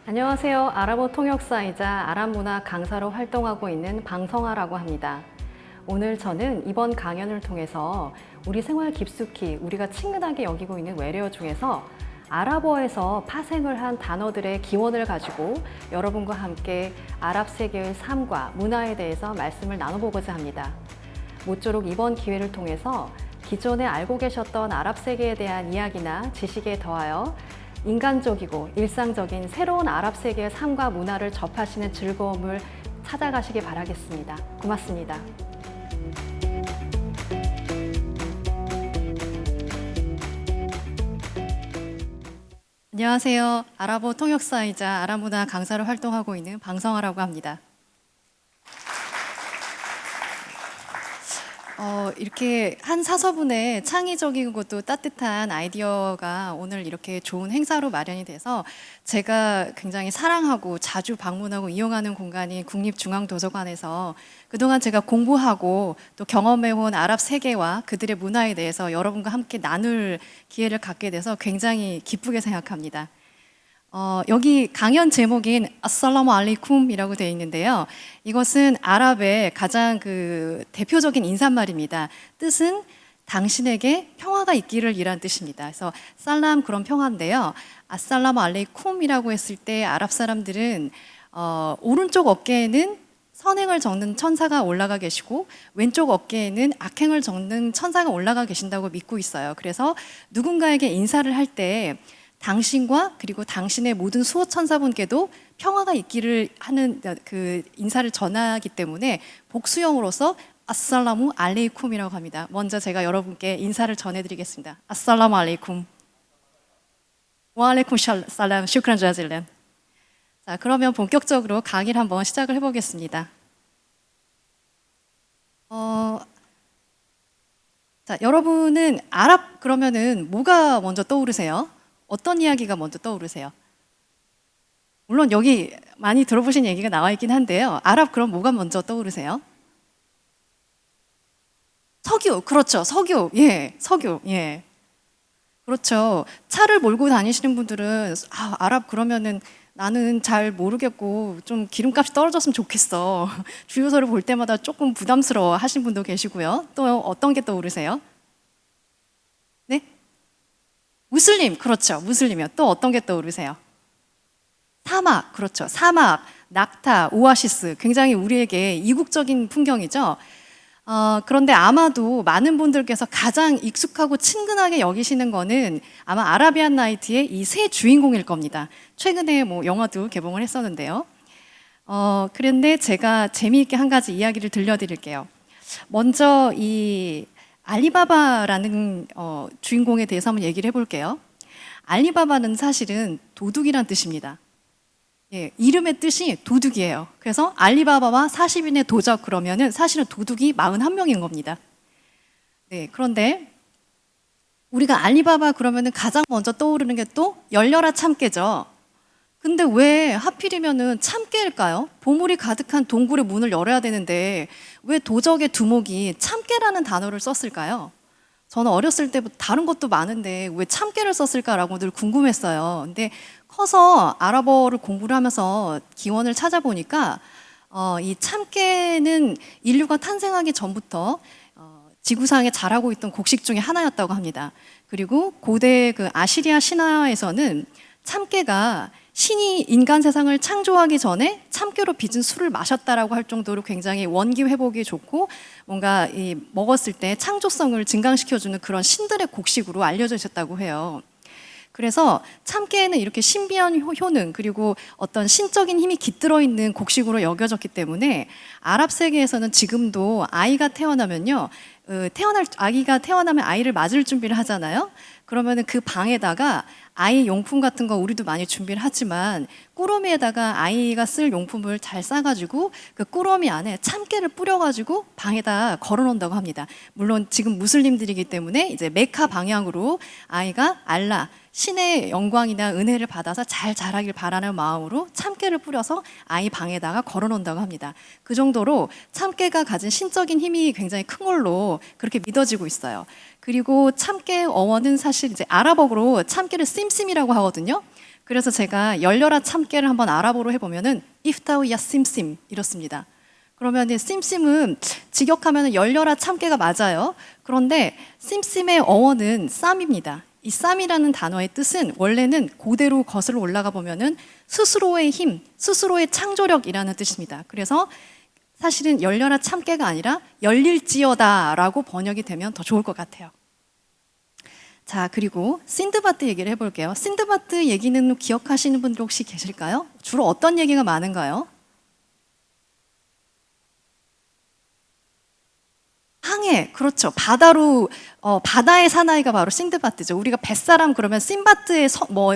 안녕하세요. 아랍어 통역사이자 아랍 문화 강사로 활동하고 있는 방성아라고 합니다. 오늘 저는 이번 강연을 통해서 우리 생활 깊숙이 우리가 친근하게 여기고 있는 외래어 중에서 아랍어에서 파생을 한 단어들의 기원을 가지고 여러분과 함께 아랍 세계의 삶과 문화에 대해서 말씀을 나눠보고자 합니다. 모쪼록 이번 기회를 통해서 기존에 알고 계셨던 아랍 세계에 대한 이야기나 지식에 더하여 인간적이고 일상적인 새로운 아랍 세계의 삶과 문화를 접하시는 즐거움을 찾아가시기 바라겠습니다. 고맙습니다. 안녕하세요. 아랍어 통역사이자 아랍 문화 강사로 활동하고 있는 방성아라고 합니다. 이렇게 한 사서분의 창의적인 것도 따뜻한 아이디어가 오늘 이렇게 좋은 행사로 마련이 돼서 제가 굉장히 사랑하고 자주 방문하고 이용하는 공간인 국립중앙도서관에서 그동안 제가 공부하고 또 경험해온 아랍 세계와 그들의 문화에 대해서 여러분과 함께 나눌 기회를 갖게 돼서 굉장히 기쁘게 생각합니다. 여기 강연 제목인 아살라무 알레이쿰이라고 되어 있는데요. 이것은 아랍의 가장 대표적인 인사말입니다. 뜻은 당신에게 평화가 있기를 이란 뜻입니다. 그래서 살람 그런 평화인데요. 아살라무 알레이쿰이라고 했을 때 아랍 사람들은 오른쪽 어깨에는 선행을 적는 천사가 올라가 계시고 왼쪽 어깨에는 악행을 적는 천사가 올라가 계신다고 믿고 있어요. 그래서 누군가에게 인사를 할 때 당신과 그리고 당신의 모든 수호 천사분께도 평화가 있기를 하는 그 인사를 전하기 때문에 복수형으로서 아살라무 알레이쿰이라고 합니다. 먼저 제가 여러분께 인사를 전해드리겠습니다. 아살라무 알레이쿰. 와알레이쿰 살람. 슈크란 자질렌. 자, 그러면 본격적으로 강의를 한번 시작을 해보겠습니다. 자, 여러분은 아랍 그러면은 뭐가 먼저 떠오르세요? 어떤 이야기가 먼저 떠오르세요? 물론 여기 많이 들어보신 얘기가 나와 있긴 한데요. 아랍 그럼 뭐가 먼저 떠오르세요? 석유, 그렇죠. 석유, 예, 석유, 예. 그렇죠. 차를 몰고 다니시는 분들은 아랍 그러면은 나는 잘 모르겠고 좀 기름값이 떨어졌으면 좋겠어. 주유소를 볼 때마다 조금 부담스러워 하신 분도 계시고요. 또 어떤 게 떠오르세요? 네? 무슬림, 그렇죠. 무슬림이요. 또 어떤 게 떠오르세요? 사막, 그렇죠. 사막, 낙타, 오아시스. 굉장히 우리에게 이국적인 풍경이죠. 그런데 아마도 많은 분들께서 가장 익숙하고 친근하게 여기시는 거는 아마 아라비안 나이트의 이 세 주인공일 겁니다. 최근에 뭐 영화도 개봉을 했었는데요. 그런데 제가 재미있게 한 가지 이야기를 들려드릴게요. 먼저 이 알리바바라는 주인공에 대해서 한번 얘기를 해볼게요. 알리바바는 사실은 도둑이란 뜻입니다. 예, 이름의 뜻이 도둑이에요. 그래서 알리바바와 40인의 도적 그러면은 사실은 도둑이 41명인 겁니다. 네, 그런데 우리가 알리바바 그러면은 가장 먼저 떠오르는 게 또 열려라 참깨죠. 근데 왜 하필이면은 참깨일까요? 보물이 가득한 동굴의 문을 열어야 되는데 왜 도적의 두목이 참깨라는 단어를 썼을까요? 저는 어렸을 때부터 다른 것도 많은데 왜 참깨를 썼을까라고 늘 궁금했어요. 근데 커서 아랍어를 공부를 하면서 기원을 찾아보니까 이 참깨는 인류가 탄생하기 전부터 지구상에 자라고 있던 곡식 중에 하나였다고 합니다. 그리고 고대 그 아시리아 신화에서는 참깨가 신이 인간 세상을 창조하기 전에 참깨로 빚은 술을 마셨다라고 할 정도로 굉장히 원기 회복이 좋고 뭔가 먹었을 때 창조성을 증강시켜주는 그런 신들의 곡식으로 알려져 있었다고 해요. 그래서 참깨에는 이렇게 신비한 효능 그리고 어떤 신적인 힘이 깃들어 있는 곡식으로 여겨졌기 때문에 아랍 세계에서는 지금도 아이가 태어나면요, 아기가 태어나면 아이를 맞을 준비를 하잖아요. 그러면은 그 방에다가 아이 용품 같은 거 우리도 많이 준비를 하지만 꾸러미에다가 아이가 쓸 용품을 잘 싸가지고 그 꾸러미 안에 참깨를 뿌려가지고 방에다 걸어놓는다고 합니다. 물론 지금 무슬림들이기 때문에 이제 메카 방향으로 아이가 알라 신의 영광이나 은혜를 받아서 잘 자라길 바라는 마음으로 참깨를 뿌려서 아이 방에다가 걸어놓는다고 합니다. 그 정도로 참깨가 가진 신적인 힘이 굉장히 큰 걸로 그렇게 믿어지고 있어요. 그리고 참깨 어원은 사실 이제 아랍어로 참깨를 씀씀이라고 하거든요. 그래서 제가 열려라 참깨를 한번 아랍어로 해보면은 iftawiya simsim 이렇습니다. 그러면 simsim은 직역하면 열려라 참깨가 맞아요. 그런데 simsim의 어원은 쌈입니다. 이 쌈이라는 단어의 뜻은 원래는 고대로 거슬러 올라가 보면은 스스로의 힘, 스스로의 창조력이라는 뜻입니다. 그래서 사실은 열려라 참깨가 아니라 열릴지어다라고 번역이 되면 더 좋을 것 같아요. 자, 그리고 신드바드 얘기를 해볼게요. 신드바드 얘기는 기억하시는 분들 혹시 계실까요? 주로 어떤 얘기가 많은가요? 항해, 그렇죠. 바다로 바다의 사나이가 바로 신드바드죠. 우리가 뱃사람 그러면 신바드의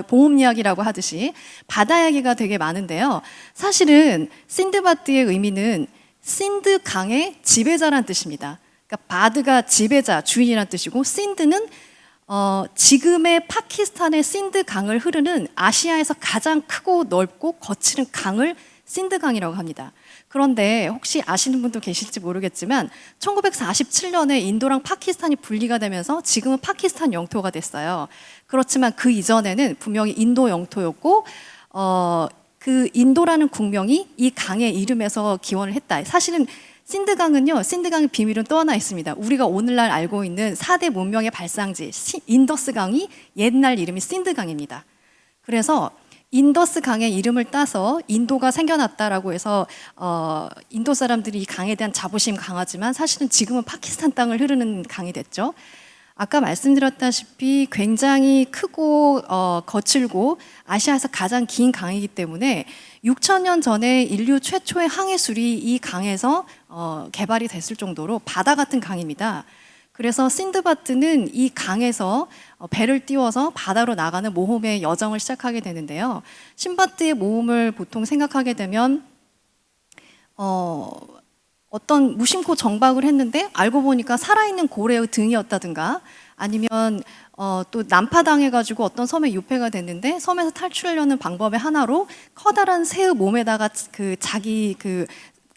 보험 이야기라고 하듯이 바다 이야기가 되게 많은데요. 사실은 신드바드의 의미는 신드 강의 지배자란 뜻입니다. 그러니까 바드가 지배자, 주인이란 뜻이고 신드는 지금의 파키스탄의 신드 강을 흐르는 아시아에서 가장 크고 넓고 거칠은 강을 신드 강이라고 합니다. 그런데 혹시 아시는 분도 계실지 모르겠지만 1947년에 인도랑 파키스탄이 분리가 되면서 지금은 파키스탄 영토가 됐어요. 그렇지만 그 이전에는 분명히 인도 영토였고 그 인도라는 국명이 이 강의 이름에서 기원을 했다. 사실은 신드강은요, 신드강의 비밀은 또 하나 있습니다. 우리가 오늘날 알고 있는 4대 문명의 발상지 인더스강이 옛날 이름이 신드강입니다. 그래서 인더스 강의 이름을 따서 인도가 생겨났다라고 해서 인도 사람들이 이 강에 대한 자부심 강하지만 사실은 지금은 파키스탄 땅을 흐르는 강이 됐죠. 아까 말씀드렸다시피 굉장히 크고 거칠고 아시아에서 가장 긴 강이기 때문에 6,000년 전에 인류 최초의 항해술이 이 강에서 개발이 됐을 정도로 바다 같은 강입니다. 그래서 신드바드는 이 강에서 배를 띄워서 바다로 나가는 모험의 여정을 시작하게 되는데요. 신바드의 모험을 보통 생각하게 되면 어떤 무심코 정박을 했는데 알고 보니까 살아있는 고래의 등이었다든가 아니면 또 난파당해가지고 어떤 섬에 유폐가 됐는데 섬에서 탈출하려는 방법의 하나로 커다란 새의 몸에다가 자기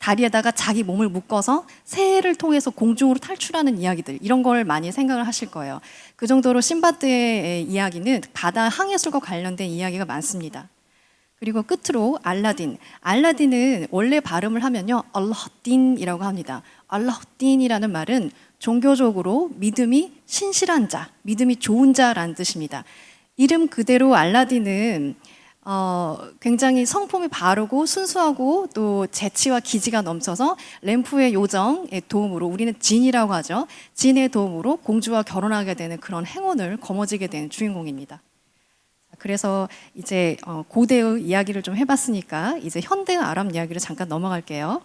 다리에다가 자기 몸을 묶어서 새를 통해서 공중으로 탈출하는 이야기들 이런 걸 많이 생각을 하실 거예요. 그 정도로 신바드의 이야기는 바다 항해술과 관련된 이야기가 많습니다. 그리고 끝으로 알라딘. 알라딘은 원래 발음을 하면요, 알라딘이라고 합니다. 알라딘이라는 말은 종교적으로 믿음이 신실한 자, 믿음이 좋은 자라는 뜻입니다. 이름 그대로 알라딘은 굉장히 성품이 바르고 순수하고 또 재치와 기지가 넘쳐서 램프의 요정의 도움으로 우리는 진이라고 하죠. 진의 도움으로 공주와 결혼하게 되는 그런 행운을 거머쥐게 되는 주인공입니다. 그래서 이제 고대의 이야기를 좀 해봤으니까 이제 현대의 아랍 이야기를 잠깐 넘어갈게요.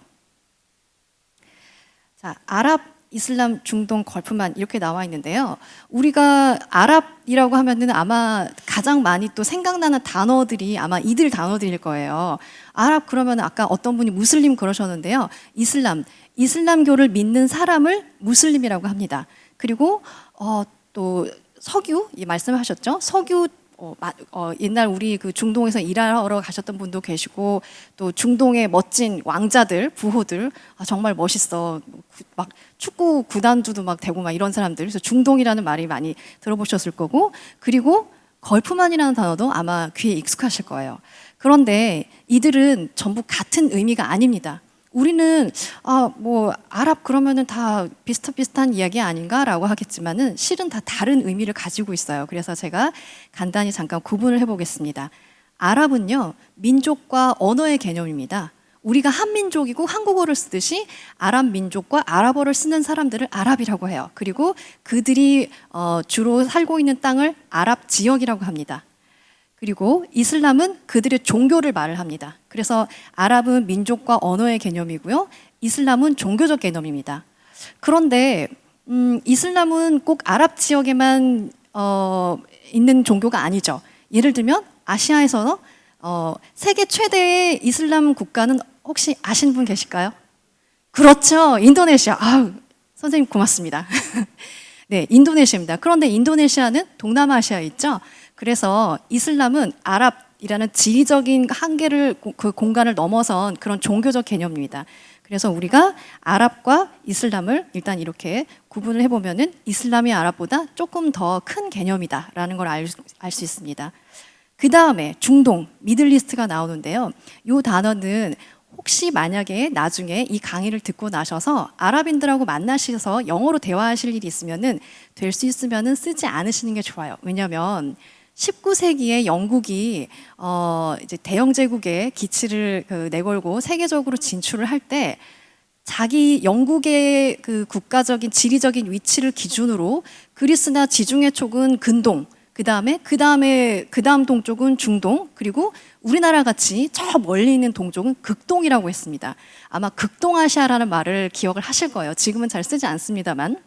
자, 아랍, 이슬람, 중동, 걸프만 이렇게 나와 있는데요. 우리가 아랍이라고 하면은 아마 가장 많이 또 생각나는 단어들이 아마 이들 단어들일 거예요. 아랍 그러면 아까 어떤 분이 무슬림 그러셨는데요. 이슬람교를 믿는 사람을 무슬림이라고 합니다. 그리고 또 석유 말씀하셨죠. 석유 옛날 우리 그 중동에서 일하러 가셨던 분도 계시고 또 중동의 멋진 왕자들, 부호들 정말 멋있어. 막 축구 구단주도 막 되고 막 이런 사람들. 그래서 중동이라는 말이 많이 들어보셨을 거고 그리고 걸프만이라는 단어도 아마 귀에 익숙하실 거예요. 그런데 이들은 전부 같은 의미가 아닙니다. 우리는 뭐 아랍 그러면은 다 비슷비슷한 이야기 아닌가라고 하겠지만은 실은 다 다른 의미를 가지고 있어요. 그래서 제가 간단히 잠깐 구분을 해보겠습니다. 아랍은요 민족과 언어의 개념입니다. 우리가 한민족이고 한국어를 쓰듯이 아랍 민족과 아랍어를 쓰는 사람들을 아랍이라고 해요. 그리고 그들이 주로 살고 있는 땅을 아랍 지역이라고 합니다. 그리고 이슬람은 그들의 종교를 말을 합니다. 그래서 아랍은 민족과 언어의 개념이고요. 이슬람은 종교적 개념입니다. 그런데 이슬람은 꼭 아랍 지역에만 있는 종교가 아니죠. 예를 들면 아시아에서 세계 최대의 이슬람 국가는 혹시 아시는 분 계실까요? 그렇죠. 인도네시아. 선생님 고맙습니다. 네, 인도네시아입니다. 그런데 인도네시아는 동남아시아에 있죠. 그래서 이슬람은 아랍이라는 지리적인 한계를 그 공간을 넘어선 그런 종교적 개념입니다. 그래서 우리가 아랍과 이슬람을 일단 이렇게 구분을 해보면은 이슬람이 아랍보다 조금 더 큰 개념이다라는 걸 알 수 있습니다. 그 다음에 중동, 미들리스트가 나오는데요. 이 단어는 혹시 만약에 나중에 이 강의를 듣고 나셔서 아랍인들하고 만나셔서 영어로 대화하실 일이 있으면은 될 수 있으면은 쓰지 않으시는 게 좋아요. 왜냐하면 19세기에 영국이 이제 대영 제국의 기치를 내걸고 세계적으로 진출을 할 때 자기 영국의 그 국가적인 지리적인 위치를 기준으로 그리스나 지중해 쪽은 근동, 그 다음 동쪽은 중동, 그리고 우리나라 같이 저 멀리 있는 동쪽은 극동이라고 했습니다. 아마 극동아시아라는 말을 기억을 하실 거예요. 지금은 잘 쓰지 않습니다만.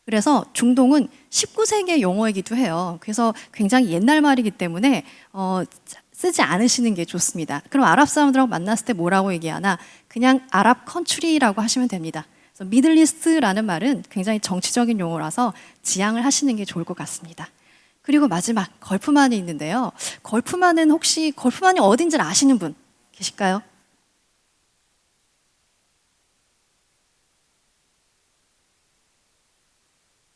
그래서 중동은 19세기의 용어이기도 해요. 그래서 굉장히 옛날 말이기 때문에 쓰지 않으시는 게 좋습니다. 그럼 아랍 사람들하고 만났을 때 뭐라고 얘기하나? 그냥 아랍 컨트리라고 하시면 됩니다. 그래서 미들리스트라는 말은 굉장히 정치적인 용어라서 지양을 하시는 게 좋을 것 같습니다. 그리고 마지막 걸프만이 있는데요. 걸프만은 혹시 걸프만이 어딘지 아시는 분 계실까요?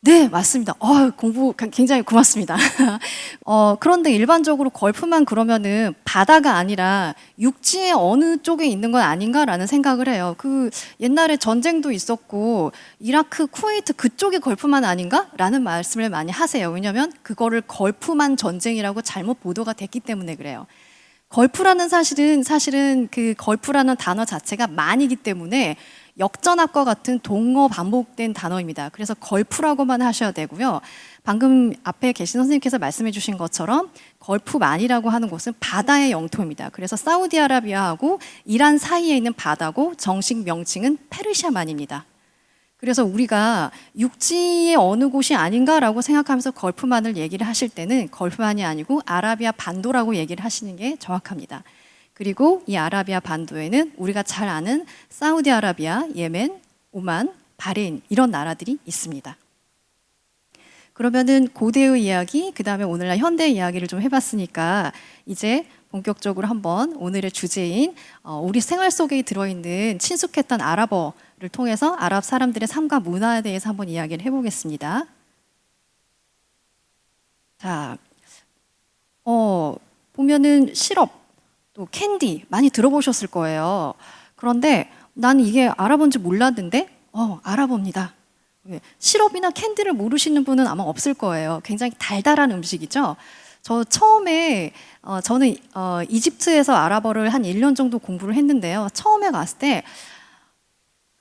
네, 맞습니다. 공부 굉장히 고맙습니다. 그런데 일반적으로 걸프만 그러면은 바다가 아니라 육지의 어느 쪽에 있는 건 아닌가라는 생각을 해요. 그 옛날에 전쟁도 있었고 이라크, 쿠웨이트 그쪽이 걸프만 아닌가라는 말씀을 많이 하세요. 왜냐하면 그거를 걸프만 전쟁이라고 잘못 보도가 됐기 때문에 그래요. 걸프라는 사실은 그 걸프라는 단어 자체가 만이기 때문에 역전압과 같은 동어 반복된 단어입니다. 그래서 걸프라고만 하셔야 되고요. 방금 앞에 계신 선생님께서 말씀해 주신 것처럼 걸프만이라고 하는 곳은 바다의 영토입니다. 그래서 사우디아라비아하고 이란 사이에 있는 바다고 정식 명칭은 페르시아만입니다. 그래서 우리가 육지의 어느 곳이 아닌가라고 생각하면서 걸프만을 얘기를 하실 때는 걸프만이 아니고 아라비아 반도라고 얘기를 하시는 게 정확합니다. 그리고 이 아라비아 반도에는 우리가 잘 아는 사우디아라비아, 예멘, 오만, 바레인 이런 나라들이 있습니다. 그러면은 고대의 이야기, 그 다음에 오늘날 현대 이야기를 좀 해봤으니까 이제 본격적으로 한번 오늘의 주제인 우리 생활 속에 들어있는 친숙했던 아랍어를 통해서 아랍 사람들의 삶과 문화에 대해서 한번 이야기를 해보겠습니다. 자, 보면은 시럽, 또 캔디 많이 들어보셨을 거예요. 그런데 난 이게 알아본지 몰랐는데 알아봅니다. 시럽이나 캔디를 모르시는 분은 아마 없을 거예요. 굉장히 달달한 음식이죠. 저 처음에 저는 이집트에서 아랍어를 한 1년 정도 공부를 했는데요. 처음에 갔을 때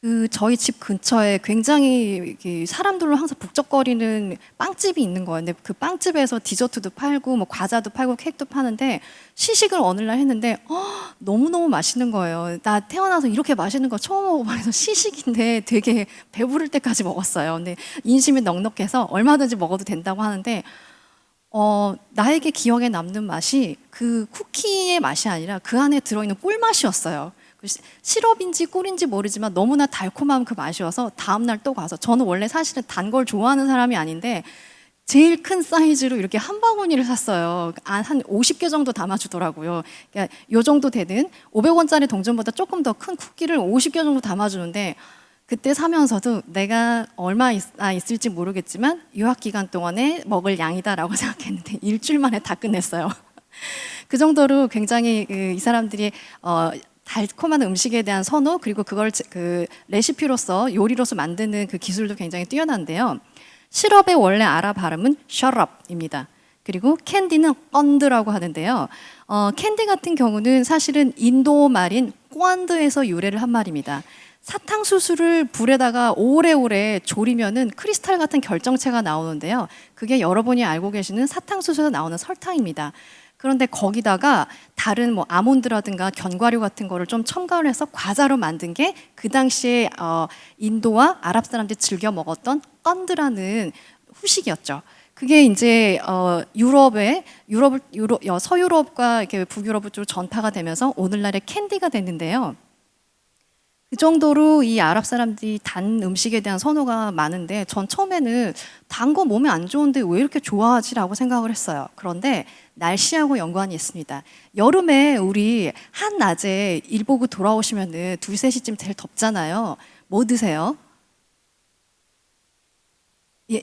그 저희 집 근처에 굉장히 사람들로 항상 북적거리는 빵집이 있는 거예요. 근데 그 빵집에서 디저트도 팔고 뭐 과자도 팔고 케이크도 파는데 시식을 어느 날 했는데 너무너무 맛있는 거예요. 나 태어나서 이렇게 맛있는 거 처음 먹어봐서 시식인데 되게 배부를 때까지 먹었어요. 근데 인심이 넉넉해서 얼마든지 먹어도 된다고 하는데 나에게 기억에 남는 맛이 그 쿠키의 맛이 아니라 그 안에 들어있는 꿀맛이었어요. 시럽인지 꿀인지 모르지만 너무나 달콤한 그 맛이어서 다음날 또 가서 저는 원래 사실은 단 걸 좋아하는 사람이 아닌데 제일 큰 사이즈로 이렇게 한 바구니를 샀어요. 한 50개 정도 담아주더라고요. 그러니까 요 정도 되는 500원짜리 동전보다 조금 더 큰 쿠키를 50개 정도 담아주는데 그때 사면서도 내가 얼마 있을지 모르겠지만 유학 기간 동안에 먹을 양이다라고 생각했는데 일주일 만에 다 끝냈어요. 그 정도로 굉장히 이 사람들이 달콤한 음식에 대한 선호, 그리고 그걸 그 레시피로서 요리로서 만드는 그 기술도 굉장히 뛰어난데요. 시럽의 원래 아랍 발음은 셔럽입니다. 그리고 캔디는 꼰드라고 하는데요. 캔디 같은 경우는 사실은 인도 말인 꼰드에서 유래를 한 말입니다. 사탕수수를 불에다가 오래오래 졸이면은 크리스탈 같은 결정체가 나오는데요. 그게 여러분이 알고 계시는 사탕수수에서 나오는 설탕입니다. 그런데 거기다가 다른 뭐 아몬드라든가 견과류 같은 거를 좀 첨가를 해서 과자로 만든 게 그 당시에 인도와 아랍 사람들이 즐겨 먹었던 꼰드라는 후식이었죠. 그게 이제 서유럽과 이렇게 북유럽 쪽으로 전파가 되면서 오늘날의 캔디가 됐는데요. 그 정도로 이 아랍 사람들이 단 음식에 대한 선호가 많은데 전 처음에는 단 거 몸에 안 좋은데 왜 이렇게 좋아하지라고 생각을 했어요. 그런데 날씨하고 연관이 있습니다. 여름에 우리 한낮에 일 보고 돌아오시면은 2, 3시쯤 제일 덥잖아요. 뭐 드세요?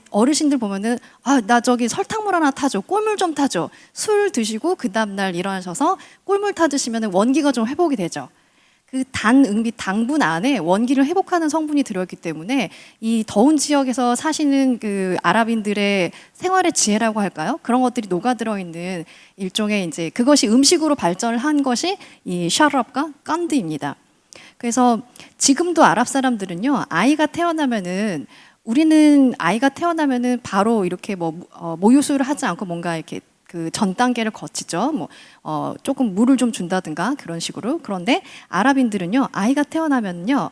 어르신들 보면은 나 저기 설탕물 하나 타줘, 꿀물 좀 타줘. 술 드시고 그 다음날 일어나셔서 꿀물 타드시면 원기가 좀 회복이 되죠. 그 단응비 당분 안에 원기를 회복하는 성분이 들어있기 때문에 이 더운 지역에서 사시는 그 아랍인들의 생활의 지혜라고 할까요? 그런 것들이 녹아들어 있는 일종의 이제 그것이 음식으로 발전을 한 것이 이 샤랍과 깐드입니다. 그래서 지금도 아랍 사람들은요, 우리는 아이가 태어나면은 바로 이렇게 모유수유를 하지 않고 뭔가 이렇게 그 전 단계를 거치죠. 조금 물을 좀 준다든가 그런 식으로. 그런데 아랍인들은요, 아이가 태어나면요,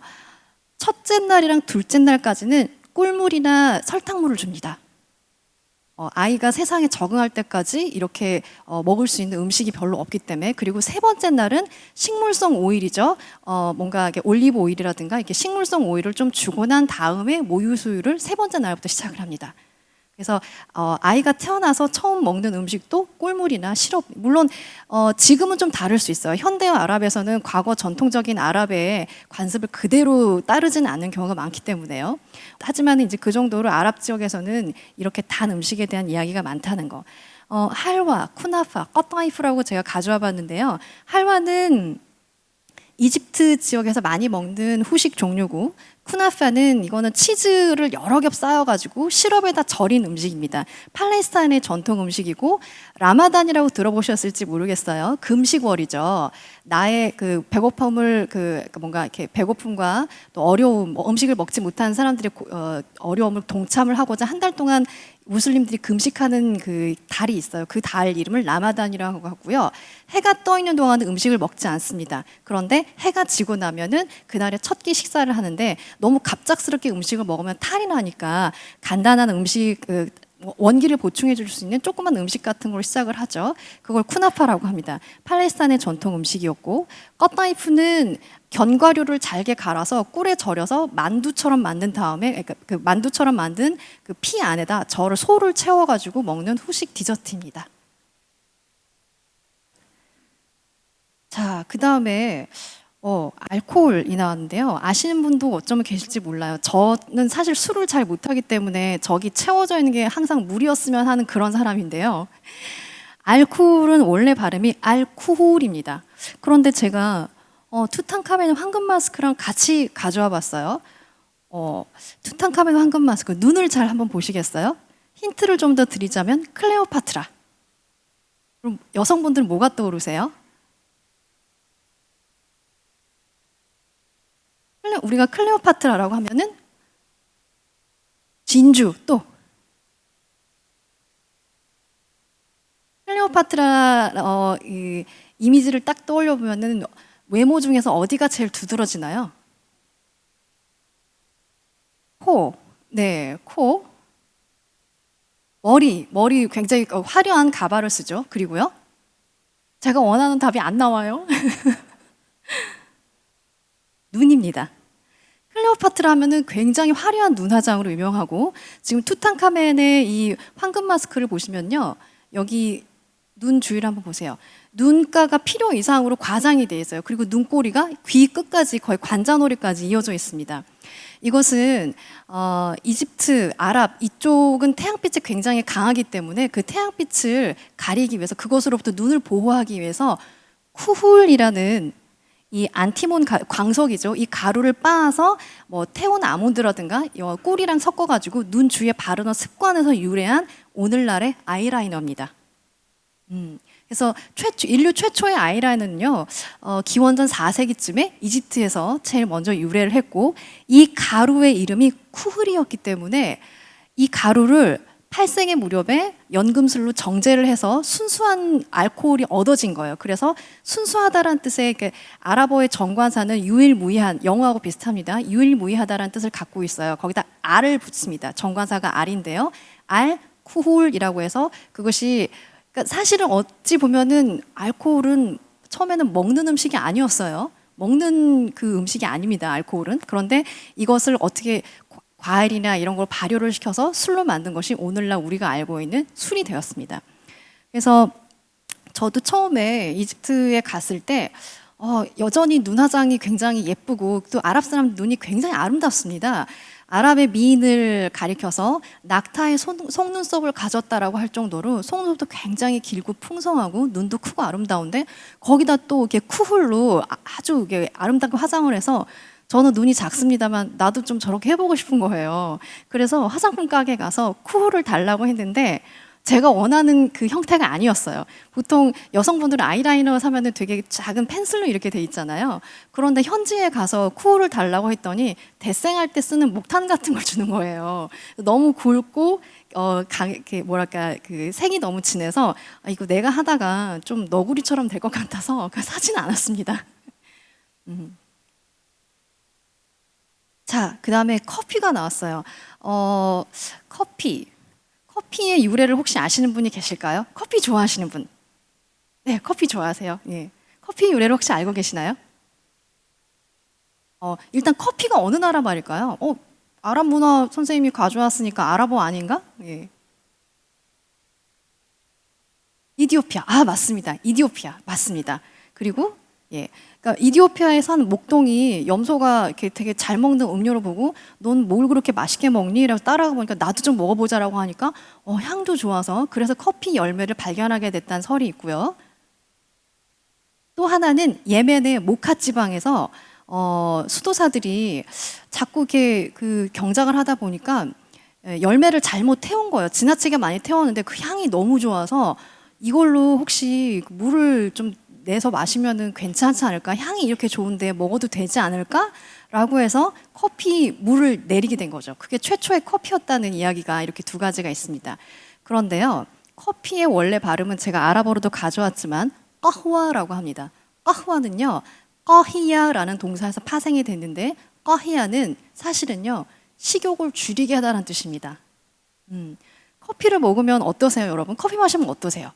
첫째 날이랑 둘째 날까지는 꿀물이나 설탕물을 줍니다. 아이가 세상에 적응할 때까지 이렇게 먹을 수 있는 음식이 별로 없기 때문에. 그리고 세 번째 날은 식물성 오일이죠. 뭔가 이렇게 올리브 오일이라든가 이렇게 식물성 오일을 좀 주고 난 다음에 모유 수유를 세 번째 날부터 시작을 합니다. 그래서 아이가 태어나서 처음 먹는 음식도 꿀물이나 시럽. 물론 지금은 좀 다를 수 있어요. 현대와 아랍에서는 과거 전통적인 아랍의 관습을 그대로 따르지는 않는 경우가 많기 때문에요. 하지만 이제 그 정도로 아랍 지역에서는 이렇게 단 음식에 대한 이야기가 많다는 거. 할와, 쿠나파, 꺼타이프라고 제가 가져와 봤는데요. 할와는 이집트 지역에서 많이 먹는 후식 종류고, 쿠나파는 이거는 치즈를 여러 겹 쌓여가지고 시럽에다 절인 음식입니다. 팔레스타인의 전통 음식이고, 라마단이라고 들어보셨을지 모르겠어요. 금식월이죠. 나의 그 배고픔을 뭔가 이렇게 배고픔과 또 어려움, 음식을 먹지 못한 사람들의 어려움을 동참을 하고자 한 달 동안 무슬림들이 금식하는 그 달이 있어요. 그 달 이름을 라마단이라고 하고요. 해가 떠 있는 동안은 음식을 먹지 않습니다. 그런데 해가 지고 나면은 그날의 첫 끼 식사를 하는데, 너무 갑작스럽게 음식을 먹으면 탈이 나니까 간단한 음식, 원기를 보충해 줄 수 있는 조그만 음식 같은 걸 시작을 하죠. 그걸 쿠나파라고 합니다. 팔레스타인의 전통 음식이었고, 꺼타이프는 견과류를 잘게 갈아서 꿀에 절여서 만두처럼 만든 다음에, 그러니까 그 만두처럼 만든 그 피 안에다 소를 채워가지고 먹는 후식 디저트입니다. 자, 그 다음에 알코올이 나왔는데요. 아시는 분도 어쩌면 계실지 몰라요. 저는 사실 술을 잘 못하기 때문에 저기 채워져 있는 게 항상 물이었으면 하는 그런 사람인데요. 알코올은 원래 발음이 알쿠홀입니다. 그런데 제가 투탕카멘의 황금 마스크랑 같이 가져와 봤어요. 투탕카멘 황금 마스크, 눈을 잘 한번 보시겠어요? 힌트를 좀 더 드리자면 클레오파트라. 그럼 여성분들은 뭐가 떠오르세요? 우리가 클레오파트라라고 하면은 진주, 또 클레오파트라 이 이미지를 딱 떠올려 보면은 외모 중에서 어디가 제일 두드러지나요? 코. 네, 코. 머리 굉장히 화려한 가발을 쓰죠. 그리고요, 제가 원하는 답이 안 나와요. 눈입니다. 클레오파트라 하면은 굉장히 화려한 눈화장으로 유명하고, 지금 투탕카멘의 이 황금 마스크를 보시면요, 여기 눈 주위를 한번 보세요. 눈가가 필요 이상으로 과장이 되어 있어요. 그리고 눈꼬리가 귀 끝까지 거의 관자놀이까지 이어져 있습니다. 이것은 이집트, 아랍 이쪽은 태양빛이 굉장히 강하기 때문에 그 태양빛을 가리기 위해서, 그것으로부터 눈을 보호하기 위해서 쿠훌이라는 이 안티몬 광석이죠. 이 가루를 빻아서 태온 아몬드라든가 꿀이랑 섞어가지고 눈 주위에 바르는 습관에서 유래한 오늘날의 아이라이너입니다. 그래서 인류 최초의 아이라이너는요, 기원전 4세기쯤에 이집트에서 제일 먼저 유래를 했고, 이 가루의 이름이 쿠흐리였기 때문에 이 가루를 8세기 무렵에 연금술로 정제를 해서 순수한 알코올이 얻어진 거예요. 그래서 순수하다라는 뜻의 아랍어의 정관사는 유일무이한, 영어하고 비슷합니다. 유일무이하다라는 뜻을 갖고 있어요. 거기다 알을 붙습니다. 정관사가 알인데요. 쿠홀이라고 해서 그것이, 그러니까 사실은 어찌 보면은 알코올은 처음에는 먹는 음식이 아니었어요. 먹는 그 음식이 아닙니다, 알코올은. 그런데 이것을 어떻게 과일이나 이런 걸 발효를 시켜서 술로 만든 것이 오늘날 우리가 알고 있는 술이 되었습니다. 그래서 저도 처음에 이집트에 갔을 때 여전히 눈화장이 굉장히 예쁘고, 또 아랍 사람 눈이 굉장히 아름답습니다. 아랍의 미인을 가리켜서 낙타의 속눈썹을 가졌다라고 할 정도로 속눈썹도 굉장히 길고 풍성하고 눈도 크고 아름다운데 거기다 또 이렇게 쿠훌로 아주 이게 아름답게 화장을 해서 저는 눈이 작습니다만 나도 좀 저렇게 해보고 싶은 거예요. 그래서 화장품 가게 가서 쿠홀을 달라고 했는데 제가 원하는 그 형태가 아니었어요. 보통 여성분들은 아이라이너 사면은 되게 작은 펜슬로 이렇게 돼 있잖아요. 그런데 현지에 가서 쿠홀을 달라고 했더니 대생할 때 쓰는 목탄 같은 걸 주는 거예요. 너무 굵고 뭐랄까 그 색이 너무 진해서 이거 내가 하다가 좀 너구리처럼 될 것 같아서 사지는 않았습니다. 자, 그 다음에 커피가 나왔어요. 커피의 유래를 혹시 아시는 분이 계실까요? 커피 좋아하시는 분? 네, 커피 좋아하세요. 예. 커피 유래를 혹시 알고 계시나요? 일단 커피가 어느 나라 말일까요? 아랍 문화 선생님이 가져왔으니까 아랍어 아닌가? 예. 이디오피아. 아, 맞습니다. 이디오피아. 맞습니다. 그리고 예. 그러니까 이디오피아에 사는 목동이 염소가 이렇게 되게 잘 먹는 음료를 보고 넌 뭘 그렇게 맛있게 먹니? 이라고 따라가 보니까 나도 좀 먹어보자라고 하니까 향도 좋아서 그래서 커피 열매를 발견하게 됐다는 설이 있고요. 또 하나는 예멘의 모카 지방에서 수도사들이 자꾸 이렇게 그 경작을 하다 보니까 열매를 잘못 태운 거예요. 지나치게 많이 태웠는데 그 향이 너무 좋아서 이걸로 혹시 물을 좀 내서 마시면은 괜찮지 않을까? 향이 이렇게 좋은데 먹어도 되지 않을까? 라고 해서 커피 물을 내리게 된 거죠. 그게 최초의 커피였다는 이야기가 이렇게 두 가지가 있습니다. 그런데요, 커피의 원래 발음은 제가 아랍어로도 가져왔지만 까흐와라고 합니다. 까흐와는요, 꺼히야라는 동사에서 파생이 됐는데 꺼히야는 사실은요, 식욕을 줄이게 하다는 뜻입니다. 커피를 먹으면 어떠세요, 여러분? 커피 마시면 어떠세요?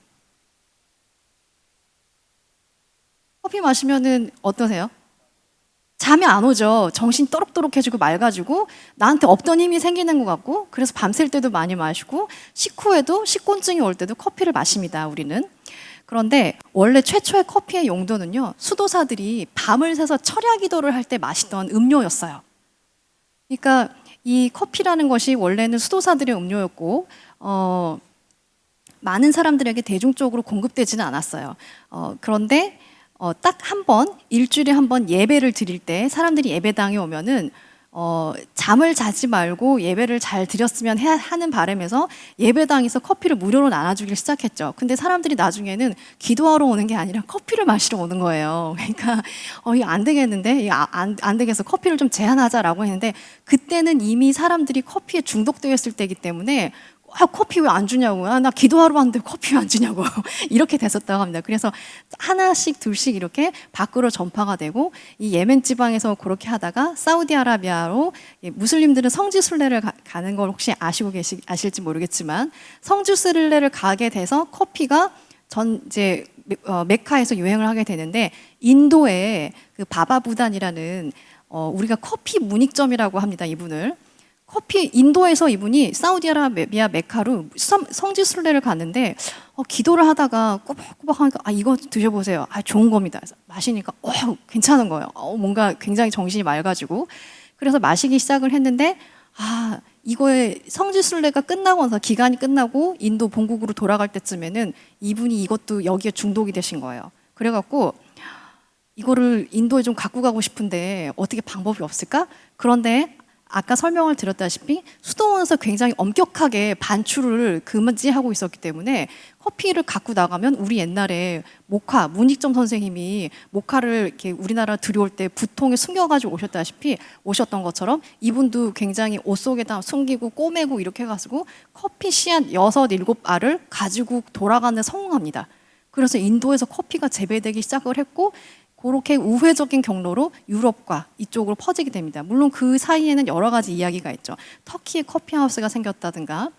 커피 마시면은 어떠세요? 잠이 안 오죠. 정신 또록또록해지고 맑아지고 나한테 없던 힘이 생기는 것 같고 그래서 밤샐 때도 많이 마시고 식후에도 식곤증이 올 때도 커피를 마십니다. 우리는. 그런데 원래 최초의 커피의 용도는요. 수도사들이 밤을 새서 철야 기도를 할 때 마시던 음료였어요. 그러니까 이 커피라는 것이 원래는 수도사들의 음료였고 많은 사람들에게 대중적으로 공급되지는 않았어요. 그런데 딱 한 번, 일주일에 한 번 예배를 드릴 때 사람들이 예배당에 오면은 잠을 자지 말고 예배를 잘 드렸으면 하는 바람에서 예배당에서 커피를 무료로 나눠주길 시작했죠. 근데 사람들이 나중에는 기도하러 오는 게 아니라 커피를 마시러 오는 거예요. 그러니까 이거 안 되겠는데, 이거 안 되겠어. 커피를 좀 제한하자라고 했는데 그때는 이미 사람들이 커피에 중독되어 있을 때이기 때문에 커피 왜 안 주냐고. 나 기도하러 왔는데 커피 왜 안 주냐고. 이렇게 됐었다고 합니다. 그래서 하나씩 둘씩 이렇게 밖으로 전파가 되고 이 예멘 지방에서 그렇게 하다가 사우디아라비아로 무슬림들은 성지 순례를 가는 걸 혹시 아실지 모르겠지만 성지 순례를 가게 돼서 커피가 이제 메카에서 유행을 하게 되는데 인도의 그 바바부단이라는 우리가 커피 문익점이라고 합니다. 이분을. 인도에서 이분이 사우디아라비아 메카로 성지 순례를 갔는데 기도를 하다가 꼬박꼬박 하니까 이거 드셔보세요. 좋은 겁니다. 마시니까 괜찮은 거예요. 뭔가 굉장히 정신이 맑아지고 그래서 마시기 시작을 했는데 이거의 성지 순례가 끝나고 나서 기간이 끝나고 인도 본국으로 돌아갈 때쯤에는 이분이 이것도 여기에 중독이 되신 거예요. 그래갖고 이거를 인도에 좀 갖고 가고 싶은데 어떻게 방법이 없을까? 그런데 아까 설명을 드렸다시피 수도원에서 굉장히 엄격하게 반출을 금지하고 있었기 때문에 커피를 갖고 나가면 우리 옛날에 문익점 선생님이 모카를 이렇게 우리나라 들여올 때 부통에 숨겨가지고 오셨던 것처럼 이분도 굉장히 옷 속에다 숨기고 꼬매고 이렇게 해가지고 커피 씨앗 6, 7알을 가지고 돌아가는 성공합니다. 그래서 인도에서 커피가 재배되기 시작을 했고 그렇게 우회적인 경로로 유럽과 이쪽으로 퍼지게 됩니다. 물론 그 사이에는 여러 가지 이야기가 있죠. 터키에 커피하우스가 생겼다든가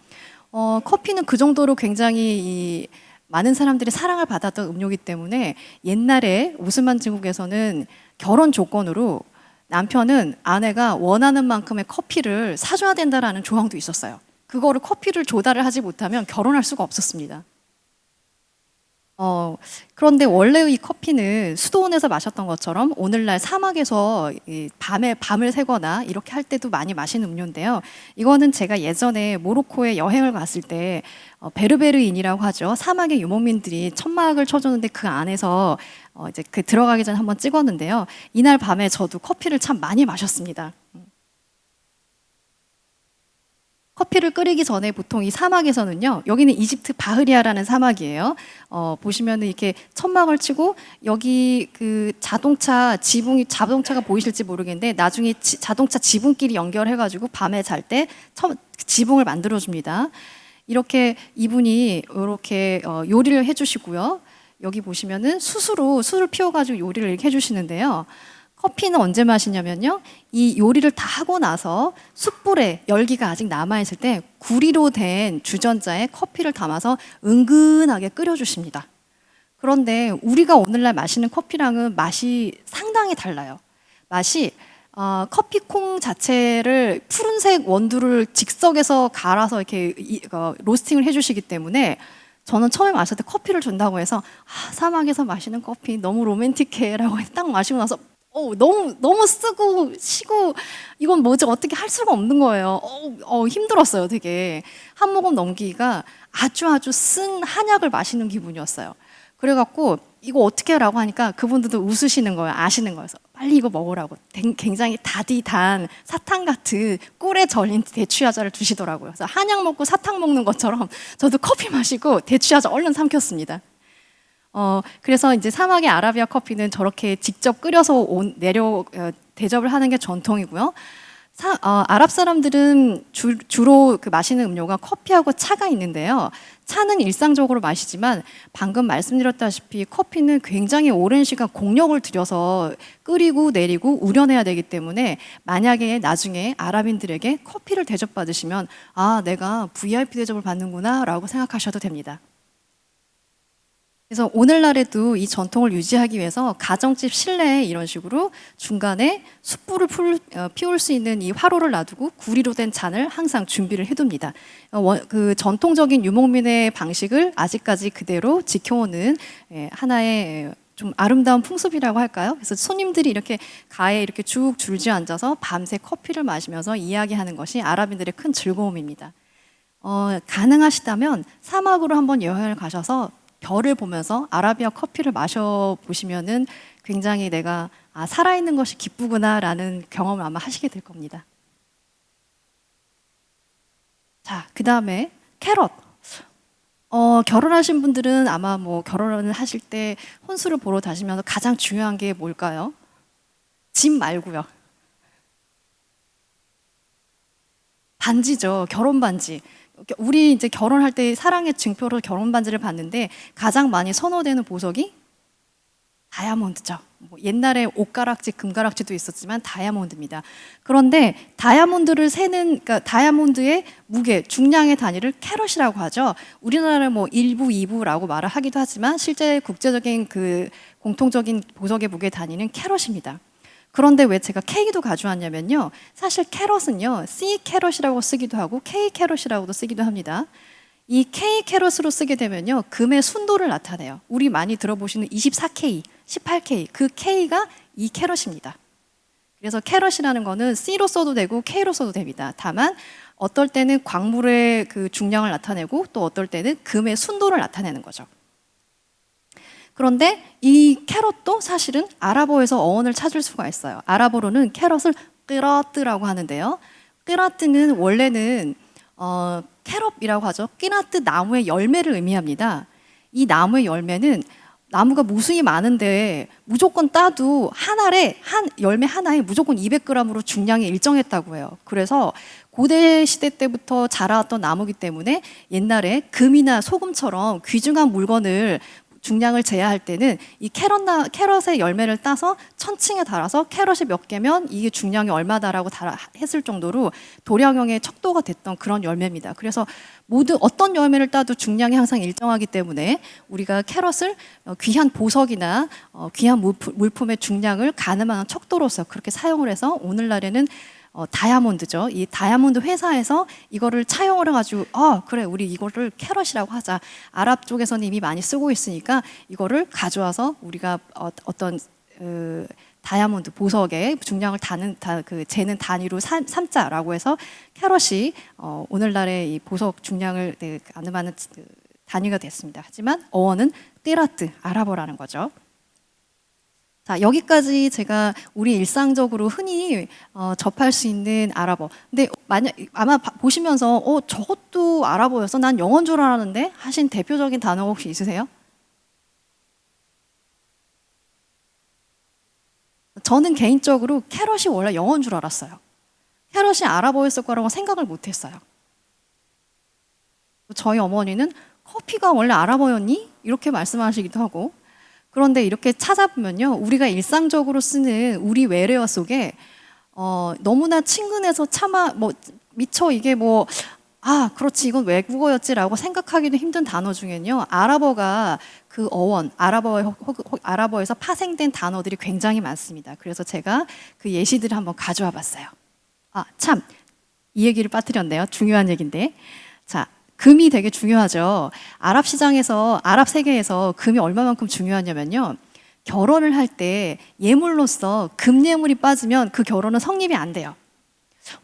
커피는 그 정도로 굉장히 많은 사람들이 사랑을 받았던 음료이기 때문에 옛날에 오스만 제국에서는 결혼 조건으로 남편은 아내가 원하는 만큼의 커피를 사줘야 된다라는 조항도 있었어요. 그거를 커피를 조달을 하지 못하면 결혼할 수가 없었습니다. 그런데 원래 이 커피는 수도원에서 마셨던 것처럼 오늘날 사막에서 이 밤을 새거나 이렇게 할 때도 많이 마시는 음료인데요. 이거는 제가 예전에 모로코에 여행을 갔을 때 베르베르인이라고 하죠. 사막의 유목민들이 천막을 쳐줬는데 그 안에서 이제 그 들어가기 전에 한번 찍었는데요. 이날 밤에 저도 커피를 참 많이 마셨습니다. 커피를 끓이기 전에 보통 이 사막에서는요, 여기는 이집트 바흐리아라는 사막이에요. 보시면은 이렇게 천막을 치고 여기 그 자동차가 보이실지 모르겠는데 나중에 자동차 지붕끼리 연결해가지고 밤에 잘 때 지붕을 만들어줍니다. 이렇게 이분이 이렇게 요리를 해주시고요. 여기 보시면은 숯을 피워가지고 요리를 이렇게 해주시는데요. 커피는 언제 마시냐면요. 이 요리를 다 하고 나서 숯불에 열기가 아직 남아있을 때 구리로 된 주전자에 커피를 담아서 은근하게 끓여주십니다. 그런데 우리가 오늘날 마시는 커피랑은 맛이 상당히 달라요. 맛이 커피콩 자체를 푸른색 원두를 직석에서 갈아서 이렇게 로스팅을 해주시기 때문에 저는 처음에 마실 때 커피를 준다고 해서 사막에서 마시는 커피 너무 로맨틱해라고 딱 마시고 나서 너무 쓰고 시고 이건 뭐지 어떻게 할 수가 없는 거예요. 힘들었어요. 되게 한 모금 넘기기가 아주 쓴 한약을 마시는 기분이었어요. 그래갖고 이거 어떻게 하라고 하니까 그분들도 웃으시는 거예요. 아시는 거여서 빨리 이거 먹으라고 굉장히 단 사탕 같은 꿀에 절인 대추야자를 주시더라고요. 그래서 한약 먹고 사탕 먹는 것처럼 저도 커피 마시고 대추야자 얼른 삼켰습니다. 그래서 이제 사막의 아라비아 커피는 저렇게 직접 끓여서 대접을 하는 게 전통이고요. 아랍 사람들은 주로 그 마시는 음료가 커피하고 차가 있는데요. 차는 일상적으로 마시지만 방금 말씀드렸다시피 커피는 굉장히 오랜 시간 공력을 들여서 끓이고 내리고 우려내야 되기 때문에 만약에 나중에 아랍인들에게 커피를 대접받으시면 내가 VIP 대접을 받는구나 라고 생각하셔도 됩니다. 그래서 오늘날에도 이 전통을 유지하기 위해서 가정집 실내에 이런 식으로 중간에 숯불을 피울 수 있는 이 화로를 놔두고 구리로 된 잔을 항상 준비를 해둡니다. 그 전통적인 유목민의 방식을 아직까지 그대로 지켜오는 하나의 좀 아름다운 풍습이라고 할까요? 그래서 손님들이 이렇게 가에 이렇게 쭉 줄지어 앉아서 밤새 커피를 마시면서 이야기하는 것이 아랍인들의 큰 즐거움입니다. 가능하시다면 사막으로 한번 여행을 가셔서 별을 보면서 아라비아 커피를 마셔보시면은 굉장히 내가 살아있는 것이 기쁘구나라는 경험을 아마 하시게 될 겁니다. 자, 그 다음에 캐럿. 결혼하신 분들은 아마 뭐 결혼을 하실 때 혼수를 보러 다니면서 가장 중요한 게 뭘까요? 집 말고요. 반지죠. 결혼 반지. 우리 이제 결혼할 때 사랑의 증표로 결혼 반지를 받는데 가장 많이 선호되는 보석이 다이아몬드죠. 옛날에 옷가락지, 금가락지도 있었지만 다이아몬드입니다. 그런데 다이아몬드를 그러니까 다이아몬드의 무게, 중량의 단위를 캐럿이라고 하죠. 우리나라는 1부, 2부라고 말을 하기도 하지만 실제 국제적인 그 공통적인 보석의 무게 단위는 캐럿입니다. 그런데 왜 제가 K도 가져왔냐면요. 사실 캐럿은요, C 캐럿이라고 쓰기도 하고 K 캐럿이라고도 쓰기도 합니다. 이 K 캐럿으로 쓰게 되면요, 금의 순도를 나타내요. 우리 많이 들어보시는 24K, 18K, 그 K가 2캐럿입니다. 그래서 캐럿이라는 거는 C로 써도 되고 K로 써도 됩니다. 다만 어떨 때는 광물의 그 중량을 나타내고 또 어떨 때는 금의 순도를 나타내는 거죠. 그런데 이 캐럿도 사실은 아랍어에서 어원을 찾을 수가 있어요. 아랍어로는 캐럿을 끄라뜨라고 하는데요. 끄라뜨는 원래는 캐럿이라고 하죠. 끼나뜨 나무의 열매를 의미합니다. 이 나무의 열매는 나무가 무수히 많은데 무조건 따도 한 열매 하나에 무조건 200g으로 중량이 일정했다고 해요. 그래서 고대 시대 때부터 자라왔던 나무이기 때문에 옛날에 금이나 소금처럼 귀중한 물건을 중량을 재야 할 때는 이 캐럿의 열매를 따서 천칭에 달아서 캐럿이 몇 개면 이게 중량이 얼마다라고 했을 정도로 도량형의 척도가 됐던 그런 열매입니다. 그래서 어떤 열매를 따도 중량이 항상 일정하기 때문에 우리가 캐럿을 귀한 보석이나 귀한 물품의 중량을 가늠하는 척도로서 그렇게 사용을 해서 오늘날에는 다이아몬드죠. 이 다이아몬드 회사에서 이거를 차용을 해가지고 그래 우리 이거를 캐럿이라고 하자. 아랍 쪽에서는 이미 많이 쓰고 있으니까 이거를 가져와서 우리가 어떤 다이아몬드 보석의 중량을 재는 단위로 삼자라고 해서 캐럿이 오늘날의 이 보석 중량을 가늠하는 단위가 됐습니다. 하지만 어원은 띠라트 아랍어라는 거죠. 자, 여기까지 제가 우리 일상적으로 흔히 접할 수 있는 아랍어. 근데 아마 보시면서 저것도 아랍어였어? 난 영어인 줄 알았는데 하신 대표적인 단어 혹시 있으세요? 저는 개인적으로 캐럿이 원래 영어인 줄 알았어요. 캐럿이 아랍어였을 거라고 생각을 못 했어요. 저희 어머니는 커피가 원래 아랍어였니? 이렇게 말씀하시기도 하고. 그런데 이렇게 찾아보면요, 우리가 일상적으로 쓰는 우리 외래어 속에 너무나 친근해서 차마 미처 이게 그렇지 이건 외국어였지라고 생각하기도 힘든 단어 중에는요, 아랍어가 그 어원, 아랍어에서 파생된 단어들이 굉장히 많습니다. 그래서 제가 그 예시들을 한번 가져와 봤어요. 참, 이 얘기를 빠뜨렸네요. 중요한 얘기인데. 자, 금이 되게 중요하죠. 아랍 시장에서, 아랍 세계에서 금이 얼마만큼 중요하냐면요, 결혼을 할 때 예물로서 금 예물이 빠지면 그 결혼은 성립이 안 돼요.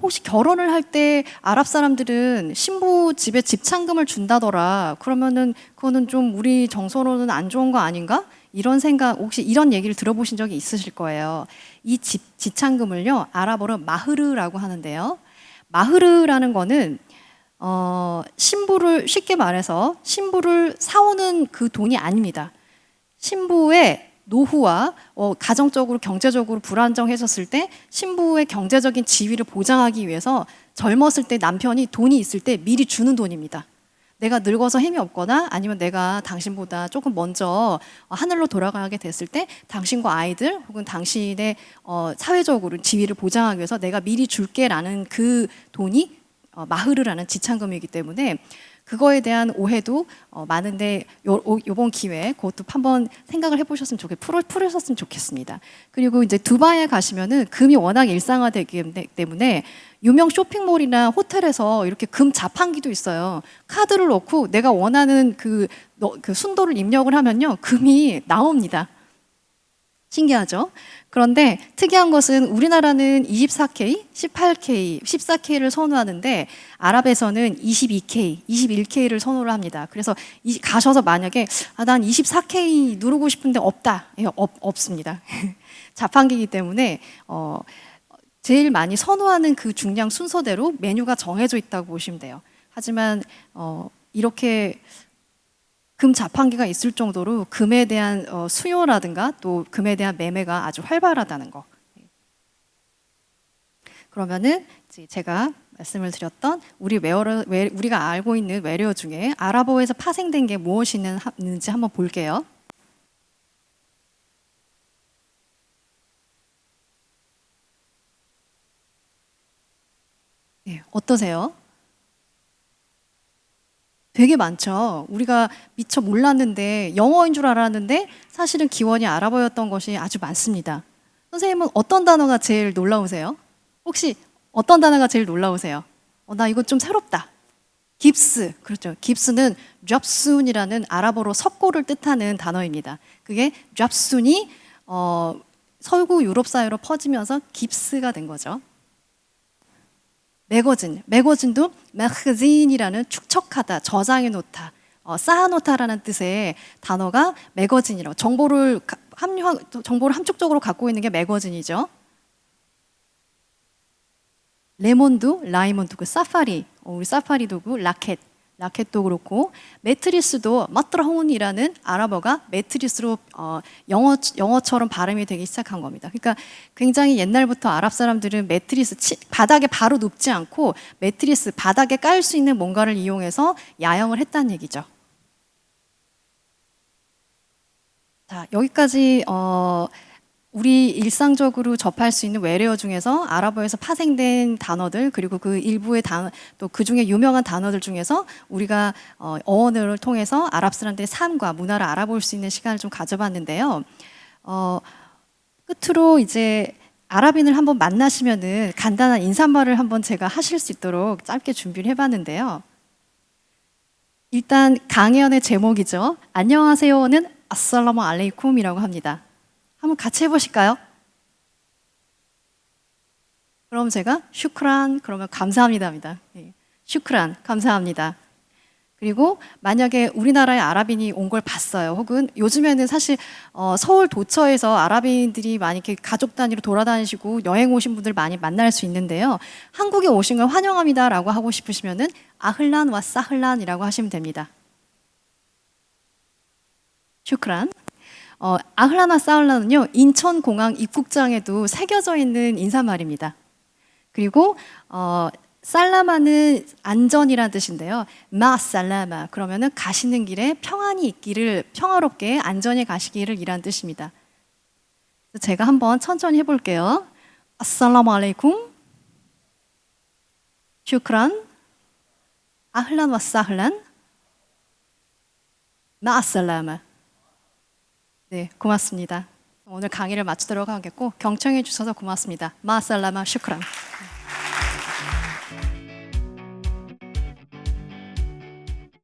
혹시 결혼을 할 때 아랍 사람들은 신부 집에 집찬금을 준다더라. 그러면은 그거는 좀 우리 정서로는 안 좋은 거 아닌가? 이런 생각, 혹시 이런 얘기를 들어보신 적이 있으실 거예요. 이 집찬금을요, 아랍어로 마흐르라고 하는데요. 마흐르라는 거는 신부를, 쉽게 말해서 신부를 사오는 그 돈이 아닙니다. 신부의 노후와 가정적으로 경제적으로 불안정해졌을 때 신부의 경제적인 지위를 보장하기 위해서 젊었을 때 남편이 돈이 있을 때 미리 주는 돈입니다. 내가 늙어서 힘이 없거나 아니면 내가 당신보다 조금 먼저 하늘로 돌아가게 됐을 때 당신과 아이들 혹은 당신의 사회적으로 지위를 보장하기 위해서 내가 미리 줄게라는 그 돈이 마흐르라는 지참금이기 때문에 그거에 대한 오해도 많은데 요번 기회에 그것도 한번 생각을 해보셨으면 풀으셨으면 좋겠습니다. 그리고 이제 두바이에 가시면은 금이 워낙 일상화되기 때문에 유명 쇼핑몰이나 호텔에서 이렇게 금 자판기도 있어요. 카드를 넣고 내가 원하는 그 순도를 입력을 하면요, 금이 나옵니다. 신기하죠? 그런데 특이한 것은 우리나라는 24K, 18K, 14K를 선호하는데 아랍에서는 22K, 21K를 선호를 합니다. 그래서 가셔서 만약에 난 24K 누르고 싶은데 없다. 없습니다. 자판기이기 때문에 제일 많이 선호하는 그 중량 순서대로 메뉴가 정해져 있다고 보시면 돼요. 하지만 이렇게 금 자판기가 있을 정도로 금에 대한 수요라든가 또 금에 대한 매매가 아주 활발하다는 거. 그러면은 제가 말씀을 드렸던 우리가 알고 있는 외래어 중에 아랍어에서 파생된 게 무엇이 있는지 한번 볼게요. 네, 어떠세요? 되게 많죠. 우리가 미처 몰랐는데 영어인 줄 알았는데 사실은 기원이 아랍어였던 것이 아주 많습니다. 선생님은 어떤 단어가 제일 놀라우세요? 혹시 어떤 단어가 제일 놀라우세요? 나 이거 좀 새롭다. 깁스. 그렇죠. 깁스는 잡순이라는 아랍어로 석고를 뜻하는 단어입니다. 그게 잡순이 서구 유럽 사회로 퍼지면서 깁스가 된 거죠. 매거진도 메흐진이라는 축적하다, 저장해 놓다, 쌓아 놓다라는 뜻의 단어가 매거진이라고, 정보를 함축적으로 갖고 있는 게 매거진이죠. 레몬도, 라이몬도, 사파리, 우리 사파리 도구, 라켓도 그렇고, 매트리스도 마트라혼이라는 아랍어가 매트리스로 영어처럼 발음이 되기 시작한 겁니다. 그러니까 굉장히 옛날부터 아랍 사람들은 매트리스 바닥에 바로 눕지 않고 매트리스 바닥에 깔 수 있는 뭔가를 이용해서 야영을 했다는 얘기죠. 자, 여기까지 우리 일상적으로 접할 수 있는 외래어 중에서 아랍어에서 파생된 단어들, 그리고 그 일부의 단어, 또 그 중에 유명한 단어들 중에서 우리가 어원을 통해서 아랍 사람들의 삶과 문화를 알아볼 수 있는 시간을 좀 가져봤는데요. 끝으로 이제 아랍인을 한번 만나시면은 간단한 인사말을 한번 제가 하실 수 있도록 짧게 준비를 해봤는데요. 일단 강의원의 제목이죠. 안녕하세요는 아살라무 알레이쿰이라고 합니다. 한번 같이 해보실까요? 그럼 제가 슈크란 그러면 감사합니다입니다. 네. 슈크란 감사합니다. 그리고 만약에 우리나라에 아랍인이 온 걸 봤어요. 혹은 요즘에는 사실 서울 도처에서 아랍인들이 많이 이렇게 가족 단위로 돌아다니시고 여행 오신 분들 많이 만날 수 있는데요. 한국에 오신 걸 환영합니다라고 하고 싶으시면은 아흘란 와 사흘란이라고 하시면 됩니다. 슈크란. 아흘란 와 사흘란은요. 인천공항 입국장에도 새겨져 있는 인사말입니다. 그리고 살라마는 안전이라는 뜻인데요. 마 살라마 그러면은 가시는 길에 평안이 있기를, 평화롭게 안전히 가시기를 이란 뜻입니다. 제가 한번 천천히 해볼게요. 아살라무 알레이쿰, 슈크란, 아흘란 와사흘란, 마 살라마. 네, 고맙습니다. 오늘 강의를 마치도록 하겠고 경청해 주셔서 고맙습니다. 마 살라마 슈크란.